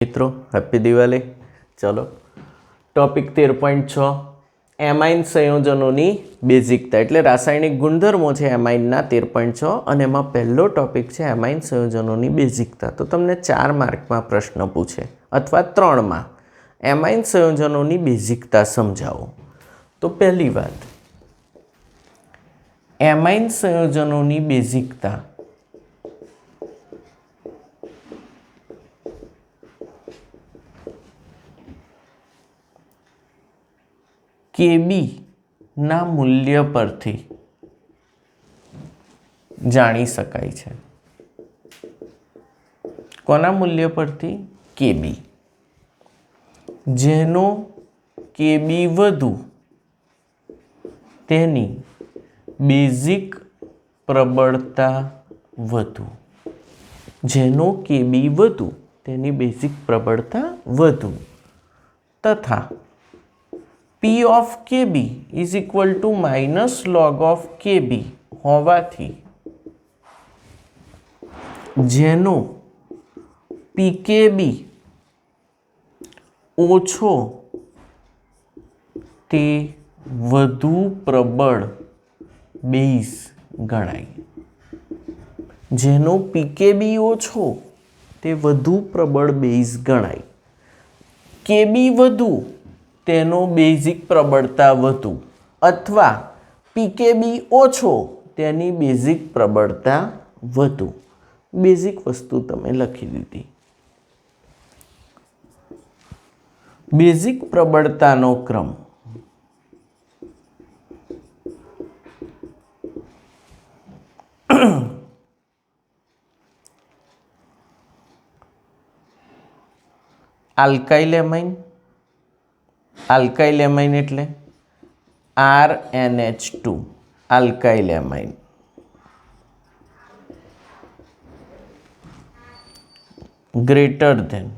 मित्रों हैप्पी दिवाली। चलो topic 13.6 amine संयोजनों की बेजिकता एटले रासायनिक गुणधर्मों है एमाइनना 13.6 और एमां पहलो टॉपिक है एमाइन संयोजनों की बेजिकता। तो तमने 4 मार्क में प्रश्न पूछे अथवा 3 में एमाइन संयोजनों की बेजिकता समझाओ। तो पहली बात, एमाइन संयोजनों की बेजिकता केबी ना मूल्य परथी जाणी शकाय छे। कोना मूल्य परथी? केबी। जेनो केबी वधु तेनी बेजिक प्रबलता वधु। जेनो केबी वधु तेनी बेजिक प्रबलता वधु तथा P of KB is equal to minus log of KB होवाथी जेनो PKB ओछो ते वधु प्रबल बेस गणाय। जेनो PKB ओछो ते वधु प्रबल बेस गणाय। KB वधु तेनो बेजिक प्रबलता वधु अथवा पीकेबी ओछो तेनी बेजिक प्रबलता वधु। बेजिक वस्तु तमे लखी दीधी। बेजिक प्रबलता नो क्रम आल्काइल एमाइन। आल्काइल एमाइन एटले RNH2 alkyl amine. Greater than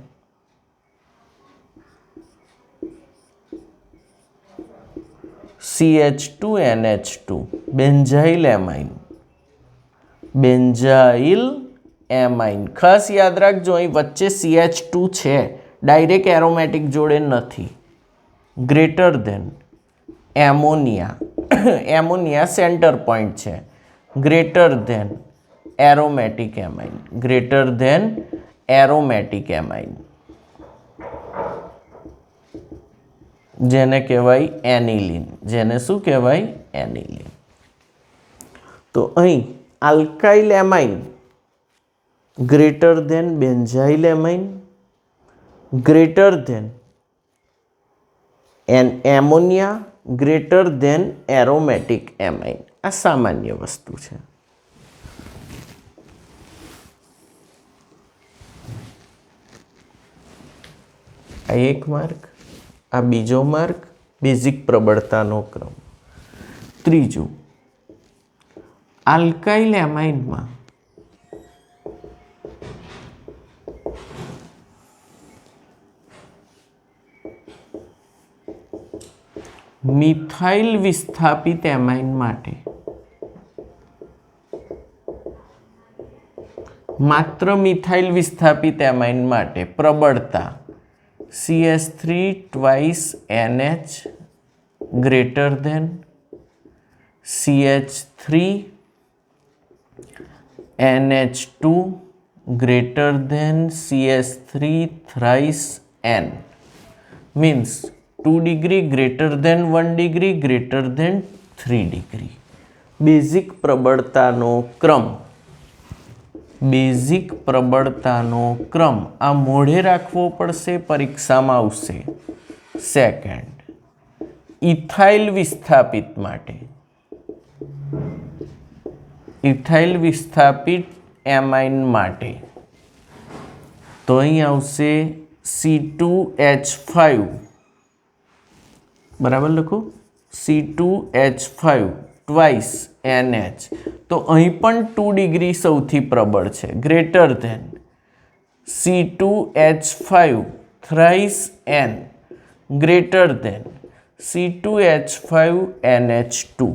CH2NH2 benzyl amine. Benzyl amine खास याद राखजो, अहीं वच्चे CH2 छे, डायरेक्ट एरोमेटिक जोड़े नथी। Greater than ammonia. Ammonia center point है। Greater than aromatic amine. Greater than aromatic amine जेने कहेवाय एनिलीन। जेने शुं कहेवाय? एनिलीन। तो अहीं alkyl amine greater than benzyl amine greater than ammonia greater than aromatic amine. आ सामान्य वस्तु है। आ एक मार्क, आ बीजो मार्क बेजिक प्रबलता नो क्रम। त्रीजू, आल्काइल एमाइन में मिथाइल विस्थापित एमाइन माटे मात्र मिथाइल विस्थापित एमाइन माटे प्रबलता CH3 twice NH greater than CH3 NH2 greater than CH3 thrice N means 2 degree greater than 1 degree greater than 3 degree. Basic प्रबलता नो क्रम। बेजिक प्रबलता नो क्रम आ मोढ़े राखवो पड़शे, परीक्षा में आवशे। सेकंड, इथाइल विस्थापित माटे इथाइल विस्थापित एमाइन माटे तो अहीं आवशे C2H5 बराबर लखो C2H5 ट्वाइस NH। तो अहीं पण 2 डिग्री सौथी प्रबल है। Greater then C2H5 thrice N greater than C2H5 NH2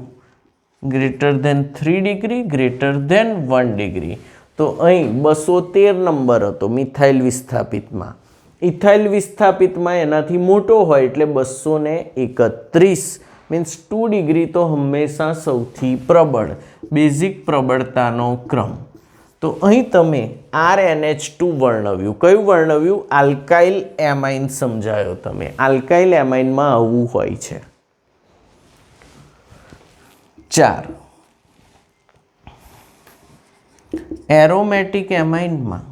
greater than 3 degree greater than 1 degree. तो अहीं 213 नंबर हतो मिथाइल विस्थापित में। ઇથાઇલ વિસ્થાપિતમાં એનાથી મોટો હોય એટલે 231 મીન્સ 2 ડિગ્રી તો હંમેશા સૌથી પ્રબળ બેઝિક પ્રબળતાનો ક્રમ. તો અહીં તમે RnH2 વર્ણવ્યું. કયું વર્ણવ્યું? આલ્કાઇલ એમાઇન સમજાયો તમે. આલ્કાઇલ એમાઇનમાં આવું હોય છે. 4 એરોમેટિક એમાઇનમાં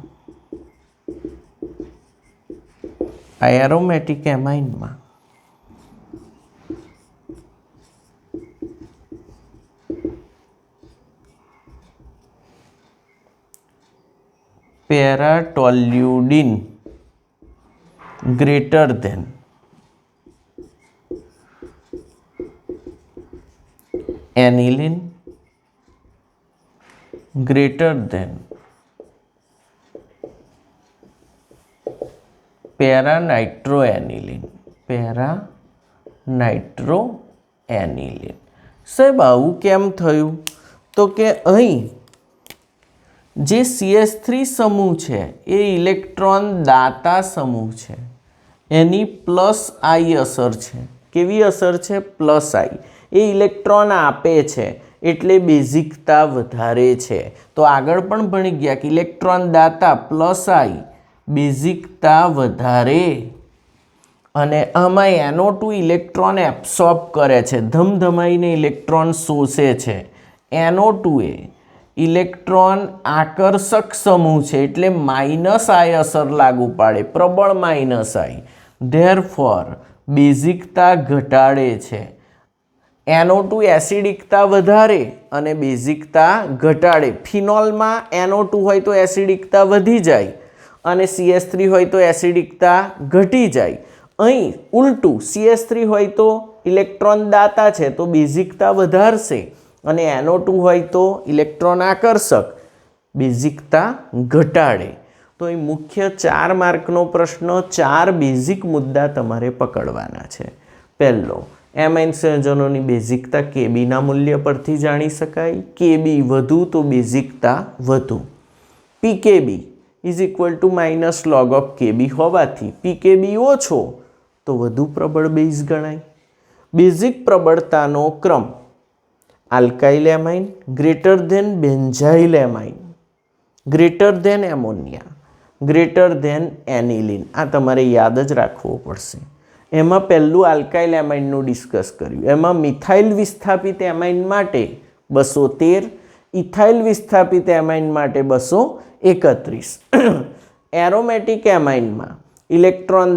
para toluidine greater than aniline greater than para nitroaniline. સાહેબ આવું કેમ થયું? તો કે અહીં જે CH3 સમૂહ છે એ ઇલેક્ટ્રોન દાતા સમૂહ છે, એની પ્લસ આઈ અસર છે. કેવી અસર છે? પ્લસ આઈ. એ ઇલેક્ટ્રોન આપે છે એટલે બેઝિકતા વધારે છે. તો આગળ પણ ભણી ગયા કે ઇલેક્ટ્રોન દાતા પ્લસ આઈ બેઝિકતા વધારે, અને આમાં NO2 ઇલેક્ટ્રોન એબ્સોર્બ કરે છે, ધમધમાઈને ઇલેક્ટ્રોન શોષે છે. NO2 એ ઇલેક્ટ્રોન આકર્ષક સમૂહ છે એટલે માઇનસ આઈ અસર લાગુ પાડે, પ્રબળ માઇનસ આઈ. ધેરફોર બેઝિકતા ઘટાડે છે. NO2 એસિડિકતા વધારે અને બેઝિકતા ઘટાડે. ફિનોલમાં NO2 હોય તો એસિડિકતા વધી જાય અને CH3 હોય તો એસિડિકતા ઘટી જાય. અહીં ઉલટું, CH3 હોય તો ઇલેક્ટ્રોન દાતા છે તો બેઝિકતા વધારશે, અને NO2 હોય તો ઇલેક્ટ્રોન આકર્ષક, બેઝિકતા ઘટાડે. તો અહીં મુખ્ય 4 માર્કનો પ્રશ્ન, 4 બેઝિક મુદ્દા તમારે પકડવાના છે. પહેલો, એમાઇન સંયોજનોની બેઝિકતા કેબીના મૂલ્ય પરથી જાણી શકાય. કેબી વધુ તો બેઝિકતા વધુ. PKb is equal to minus log of Kb હોવાથી પીકેબી ઓછો તો વધુ પ્રબળ બેઝ ગણાય. બેઝિક પ્રબળતાનો ક્રમ alkyl amine greater than benzyl amine greater than ammonia greater than aniline. આ તમારે યાદ જ રાખવું પડશે. એમાં પહેલું આલ્કાઇલ એમાઇનનું ડિસ્કસ કર્યું. એમાં મિથાઇલ વિસ્થાપિત એમાઇન માટે 213, ઇથાઇલ વિસ્થાપિત એમાઇન માટે 231. એરોમેટિક એમાઇનમાં ઇલેક્ટ્રોન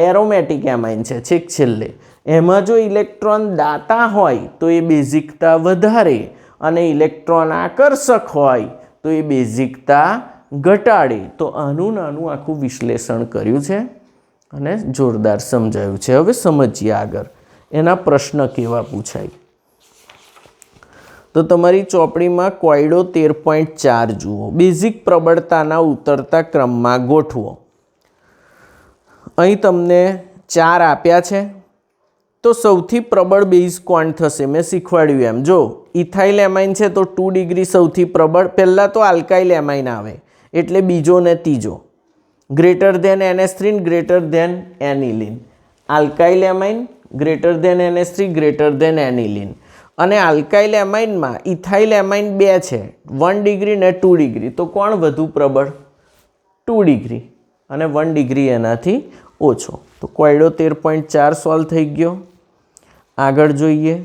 એરોમેટિક એમાઇન છે છેક છેલ્લે, એમાં જો ઇલેક્ટ્રોન દાતા હોય તો એ બેઝિકતા વધારે, અને ઇલેક્ટ્રોન આકર્ષક હોય તો એ બેઝિકતા ઘટાડે. તો આનું નાનું આખું વિશ્લેષણ કર્યું છે અને જોરદાર સમજાયું છે. હવે સમજીએ આગળ એના પ્રશ્ન કેવા પૂછાય. તો તમારી ચોપડીમાં કોયડો 13.4 જુઓ. બેઝિક પ્રબળતાના ઉતરતા ક્રમમાં ગોઠવો. અહીં તમને 4 આપ્યા છે. તો સૌથી પ્રબળ બેઝ કોણ થશે? મેં શીખવાડ્યું એમ. જો ઇથાઇલ એમાઇન છે તો 2 ડિગ્રી સૌથી પ્રબળ. પહેલાં તો આલ્કાઇલ એમાઇન આવે એટલે બીજો ને ત્રીજો. Greater than NH3 greater than aniline. Alkyl amine greater than NH3 greater than aniline. અને આલ્કાઇલ એમાઇનમાં ઇથાઇલ એમાઇન 2 છે, 1 ડિગ્રી ને 2 ડિગ્રી. તો કોણ વધુ પ્રબળ? 2 ડિગ્રી, અને 1 ડિગ્રી એનાથી ઓછો. તો કોયડો 13.4 સોલ્વ થઈ ગયો. આગળ જોઈએ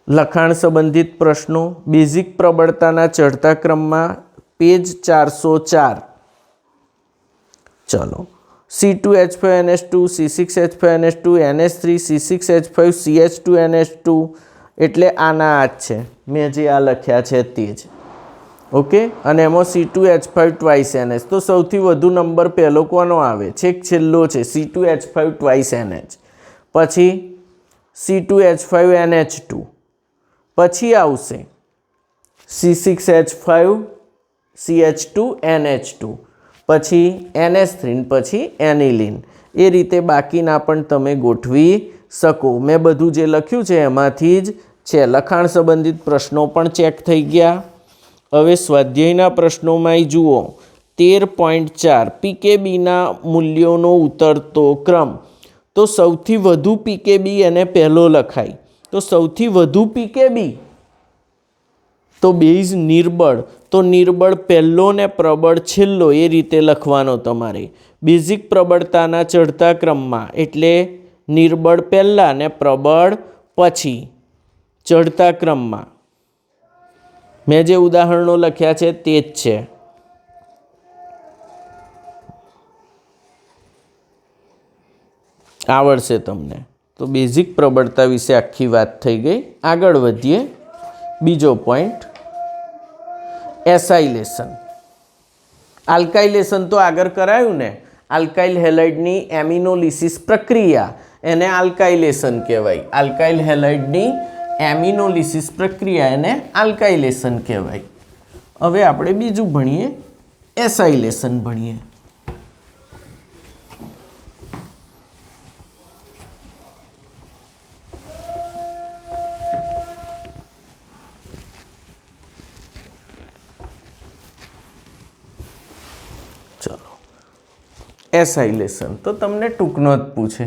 લખાણ સંબંધિત પ્રશ્નો. બેઝિક પ્રબળતાના ચડતા ક્રમમાં પેજ 404. ચલો, C2H5NH2 C6H5NH2 NH3 C6H5 CH2NH2 એટલે આના આ જ છે, મેં જે આ લખ્યા છે તે જ. ઓકે, અને એમાં C2H5 ટ્વાઇસ NH. તો સૌથી વધુ નંબર પહેલો કોનો આવે? છેક છેલ્લો છે, C2H5 ટ્વાઇસ NH. પછી C2H5NH2, પછી આવશે C6H5 CH2NH2, પછી NH3, પછી એનિલિન. એ રીતે બાકીના પણ તમે ગોઠવી શકો. મેં બધું જે લખ્યું છે એમાંથી જ છે. લખાણ સંબંધિત પ્રશ્નો પણ ચેક થઈ ગયા. હવે સ્વાધ્યાયના પ્રશ્નોમાં જુઓ 13.4 પીકેબીના મૂલ્યોનો ઉતરતો ક્રમ. તો સૌથી વધુ પીકેબી એને પહેલો લખાય. તો સૌથી વધુ પીકેબી તો બેઝ નિર્બળ. તો નિર્બળ પહેલો ને પ્રબળ છેલ્લો એ રીતે લખવાનો તમારે. બેઝિક પ્રબળતાના ચડતા ક્રમમાં એટલે નિર્બળ પહેલાં ને પ્રબળ પછી ચડતા ક્રમમાં. મેં જે ઉદાહરણો લખ્યા છે તે જ છે. આવડશે તમને. તો બેઝિક પ્રબળતા વિશે આખી વાત થઈ ગઈ. આગળ વધીએ. બીજો પોઈન્ટ એસાઇલેશન. આલ્કાઇલેશન તો આગળ કરાયું ને. આલ્કાઇલ હેલાઇડની એમિનોલિસિસ પ્રક્રિયા એને આલ્કાઇલેશન કહેવાય. આલ્કાઇલ હેલાઇડની એમિનોલિસિસ પ્રક્રિયા એને આલ્કાઇલેશન કહેવાય. હવે આપણે બીજું ભણીએ, એસાઇલેશન ભણીએ. એસાઇલેશન તો તમને ટૂંકનો જ પૂછે.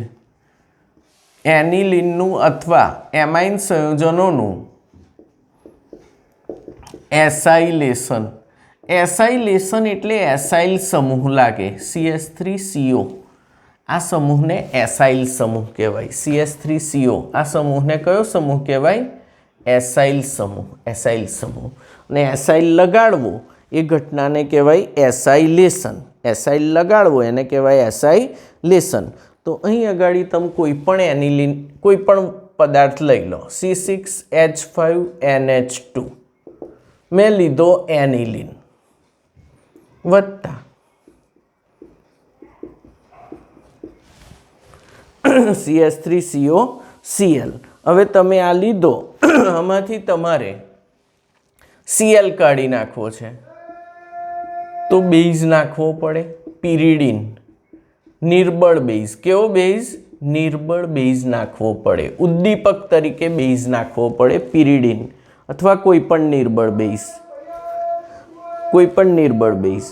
એનિલિનનું અથવા એમાઇન સંયોજનોનું એસાઇલેશન. એસાઇલેશન એટલે એસાઇલ સમૂહ લાગે. CH3CO આ સમૂહને એસાઇલ સમૂહ કહેવાય. CH3CO આ સમૂહને કયો સમૂહ કહેવાય? એસાઇલ સમૂહ. એસાઇલ સમૂહ. અને એસાઇલ લગાડવો એ ઘટનાને કહેવાય એસાઇલેશન. એસાઇલ લગાડવો એને કહેવાય એસાઇલેશન. તો અહીં આગળ તમે કોઈ પણ એનિલિન કોઈ પણ પદાર્થ લઈ લો. C6H5NH2 મેં લીધો એનિલિન વત્તા CH3COCl. હવે તમે આ લીધો, આમાંથી તમારે Cl કાઢી નાખવો છે તો બેઝ નાખવો પડે. પિરિડીન નિર્બળ બેઝ. કેવો બેઝ? નિર્બળ બેઝ નાખવો પડે. ઉદ્દીપક તરીકે બેઝ નાખવો પડે પિરિડીન અથવા કોઈ પણ નિર્બળ બેઝ. કોઈ પણ નિર્બળ બેઝ.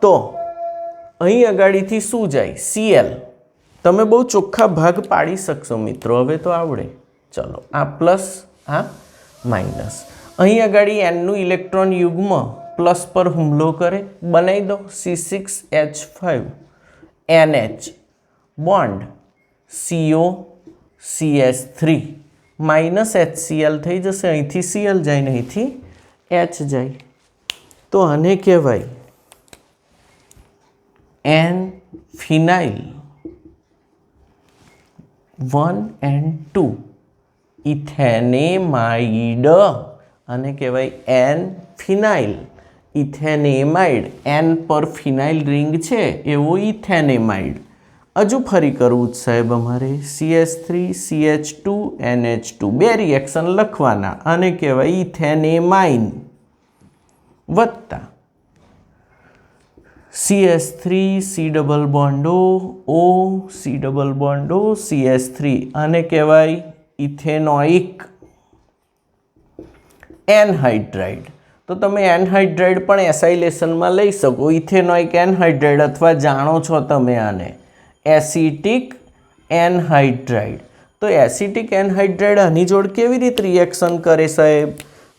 તો અહીં આગળથી શું જાય? Cl. તમે બહુ ચોખ્ખા ભાગ પાડી શકશો મિત્રો. હવે તો આવડે. ચલો, આ પ્લસ આ માઇનસ. અહીં આગળ એનનું ઇલેક્ટ્રોન યુગ્મ પ્લસ પર હુમલો કરે. બનાવી દો C6H5NH bond COCH3 minus HCl થઈ જશે. અહીંથી Cl જાય ને અહીંથી H જાય. તો આને કહેવાય એન ફિનાઇલ 1 and 2 ઇથેનેમાઇડ. આને કહેવાય એન ફિનાઇલ ઇથેનેમાઇડ. એન પર ફિનાઇલ રિંગ છે એવો ઇથેનેમાઇડ. હજુ ફરી કરવું જ સાહેબ અમારે. CH3CH2NH2 બે રિએક્શન લખવાના. આને કહેવાય ઇથેનેમાઇન વત્તા CH3C double bond O C double bond O CH3. આને કહેવાય ઇથેનોઇક એનહાઇડ્રાઇડ. તો તમે એનહાઇડ્રાઇડ પણ એસાઇલેશનમાં લઈ શકો. ઇથેનોઇક એનહાઇડ્રાઇડ અથવા જાણો છો તમે આને એસિટિક એનહાઇડ્રાઇડ. તો એસિટિક એનહાઇડ્રાઇડ આની જોડ કેવી રીતે રિએક્શન કરે સાહેબ?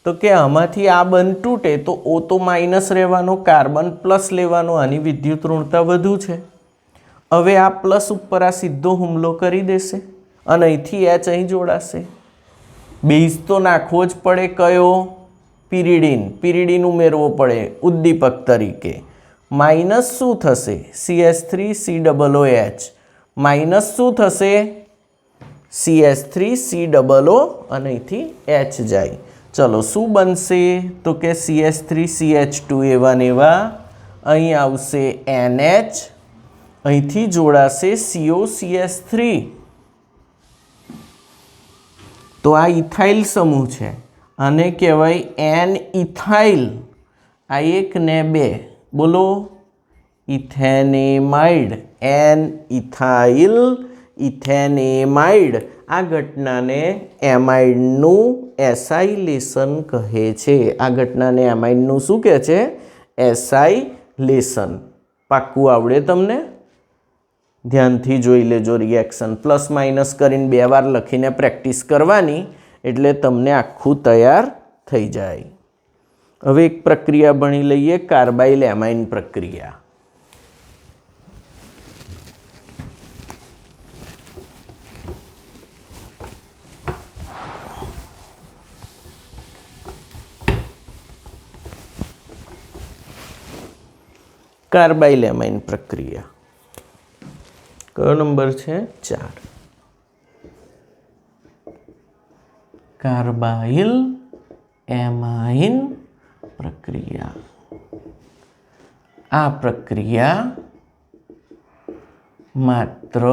તો કે આમાંથી આ બંધ તૂટે તો O તો માઇનસ રહેવાનો, કાર્બન પ્લસ લેવાનો. આની વિદ્યુત ઋણતા વધુ છે. હવે આ પ્લસ ઉપર આ સીધો હુમલો કરી દેશે અને અહીંથી H અહીં જોડાશે. બેઝ તો નાખવો જ પડે. કયો? પિરિડીન. પિરિડીન ઉમેરવો પડે ઉદ્દીપક તરીકે. માઇનસ શું થશે? CH3COOH માઇનસ શું થશે? CH3COO અને અહીંથી H જાય. ચલો, શું બનશે? તો કે CH3CH2 એવા ને એવા. અહીં આવશે NH, અહીંથી જોડાશે COCH3. તો આ ઇથાઇલ સમૂહ છે. આને કહેવાય એન ઇથાઇલ. આ એક ને બે બોલો ઇથેનેમાઇડ. N ethyl ઇથેનેમાઇડ. આ ઘટનાને એમાઇડનું એસાઇલેશન કહે છે. આ ઘટનાને એમાઇડનું શું કહે છે? એસાઇલેશન. લેશન. પાક્કું આવડે તમને? ધ્યાનથી જોઈ લેજો રિએક્શન. પ્લસ માઇનસ કરીને 2 વાર લખીને પ્રેક્ટિસ કરવાની એટલે તમને આખું તૈયાર થઈ જાય. હવે એક પ્રક્રિયા ભણી લઈએ, કાર્બાઇલ એમાઇન પ્રક્રિયા. કાર્બાઇલ એમાઇન પ્રક્રિયા કયો નંબર છે? 4. કાર્બાઇલ એમાઇન પ્રક્રિયા. આ પ્રક્રિયા માત્ર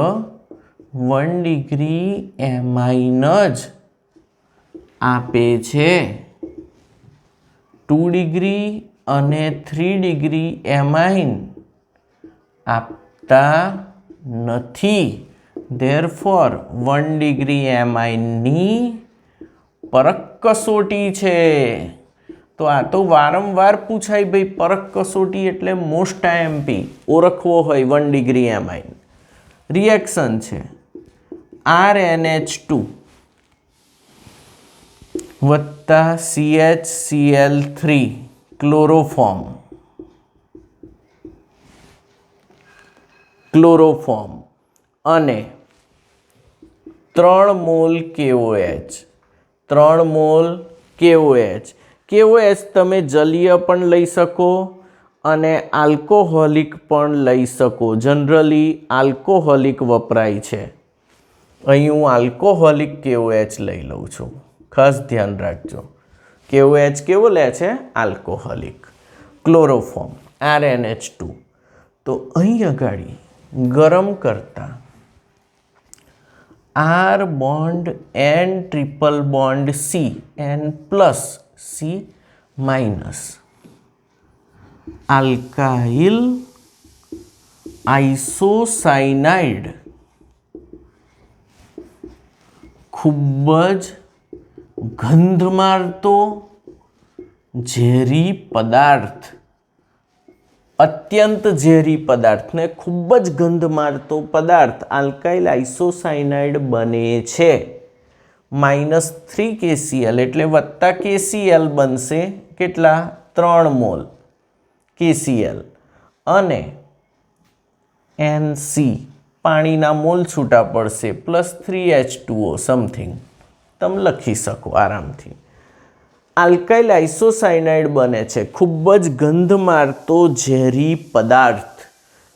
1 ડિગ્રી એમાઇન જ આપે છે. 2 ડિગ્રી અને 3 ડિગ્રી એમાઇન આપતા નથી. ધેરફોર 1 ડિગ્રી એમાઇનની પરખ કસોટી છે. તો આ તો વારંવાર પૂછાય ભાઈ, પરખ કસોટી એટલે મોસ્ટ આઈએમપી. ઓળખવો હોય 1 ડિગ્રી એમાઇન. રિએક્શન છે RNH2 વત્તા CHCl3 ક્લોરોફોર્મ અને 3 mall KOH. 3 mall KOH. KOH તમે જલીય પણ લઈ શકો અને આલ્કોહોલિક પણ લઈ શકો. જનરલી આલ્કોહોલિક વપરાય છે. અહીં હું આલ્કોહોલિક KOH લઈ લઉં છું. ખાસ ધ્યાન રાખજો. KOH કેવો લે છે? આલ્કોહોલિક. Chloroform RNH2. તો અહીં આગળ ગરમ કરતા R bond N triple bond C N plus C minus alkyl isocyanide ખૂબ જ ગંધ મારતો ઝેરી પદાર્થ, અત્યંત ઝેરી પદાર્થને ખૂબ જ ગંધ મારતો પદાર્થ આલ્કાઇલ આઇસોસાયનાઇડ બને છે. -3 KCl એટલે વત્તા KCl બનશે. કેટલા? 3 મોલ KCl અને NC પાણીના મોલ છૂટા પડશે +3H2O સમથિંગ. તમે લખી શકો આરામથી. આલ્કાઇલ આઇસોસાયનાઇડ બને છે, ખૂબ જ ગંધ મારતો ઝેરી પદાર્થ.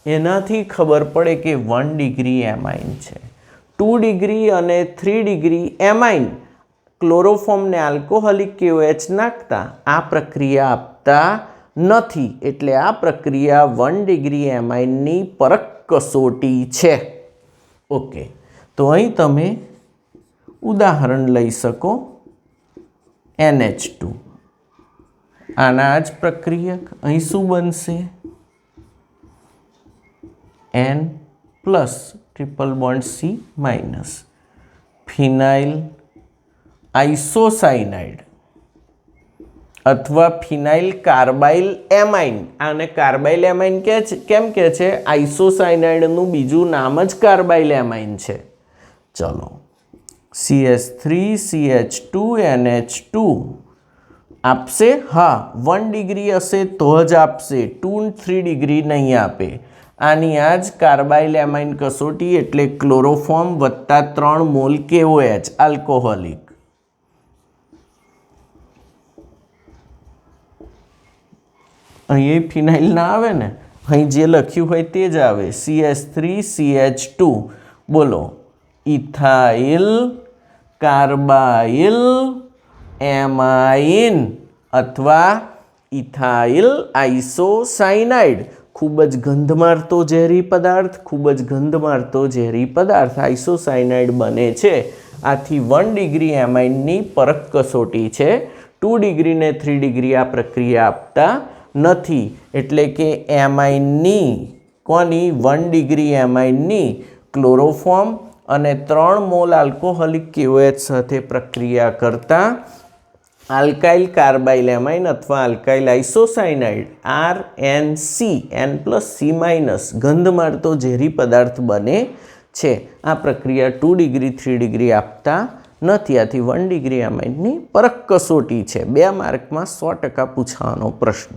એનાથી ખબર પડે કે 1 ડિગ્રી એમાઇન છે. 2 ડિગ્રી અને 3 ડિગ્રી એમાઇન ક્લોરોફોર્મને આલ્કોહોલિક KOH નાખતા આ પ્રક્રિયા આપતા નથી. એટલે આ પ્રક્રિયા 1 ડિગ્રી એમાઇનની પરખ કસોટી છે. ઓકે, તો અહીં તમે ઉદાહરણ લઈ શકો. NH2 આના જ પ્રક્રિયક. અહીં શું બનશે? N plus triple bond C minus phenyl isocyanide અથવા ફિનાઇલ કાર્બાઇલ એમાઇન. આને કાર્બાઇલ એમાઇન કેમ કહે છે? આઇસોસાયનાઇડનું બીજું નામ જ કાર્બાઇલ એમાઇન છે. ચલો, CH3CH2 NH2 આપશે? હા, 1 ડિગ્રી હશે તો જ આપશે. 2 3 ડિગ્રી નહીં આપે. આની આ જ કાર્બાઇલ એમાઇન કસોટી એટલે ક્લોરોફોર્મ વત્તા 3 મોલ KOH આલ્કોહોલિક. અહીં ફિનાઇલ ના આવે ને, અહીં જે લખ્યું હોય તે જ આવે. CH3CH2 બોલો, ઇથાઇલ કાર્બાઇલ એમાઇન અથવા ઇથાઇલ આઇસોસાયનાઇડ. ખૂબ જ ગંધ મારતો ઝેરી પદાર્થ, ખૂબ જ ગંધ મારતો ઝેરી પદાર્થ આઇસોસાયનાઇડ બને છે. આથી 1 ડિગ્રી એમાઇનની પરખ કસોટી છે. 2 ડિગ્રી ને 3 ડિગ્રી આ પ્રક્રિયા આપતા નથી. એટલે કે એમાઇનની કોની? 1 ડિગ્રી એમાઇનની ક્લોરોફોર્મ અને 3 મોલ આલ્કોહોલિક KOH સાથે પ્રક્રિયા કરતા આલ્કાઇલ કાર્બાઇલ એમાઇન અથવા આલ્કાઇલ આઇસોસાયનાઇડ RNC ગંધ મારતો ઝેરી પદાર્થ બને છે. આ પ્રક્રિયા 2 ડિગ્રી 3 ડિગ્રી આપતા નથી. આથી 1 ડિગ્રી એમાઇનની પરખ કસોટી છે. 2 માર્કમાં 100% પૂછાવાનો પ્રશ્ન.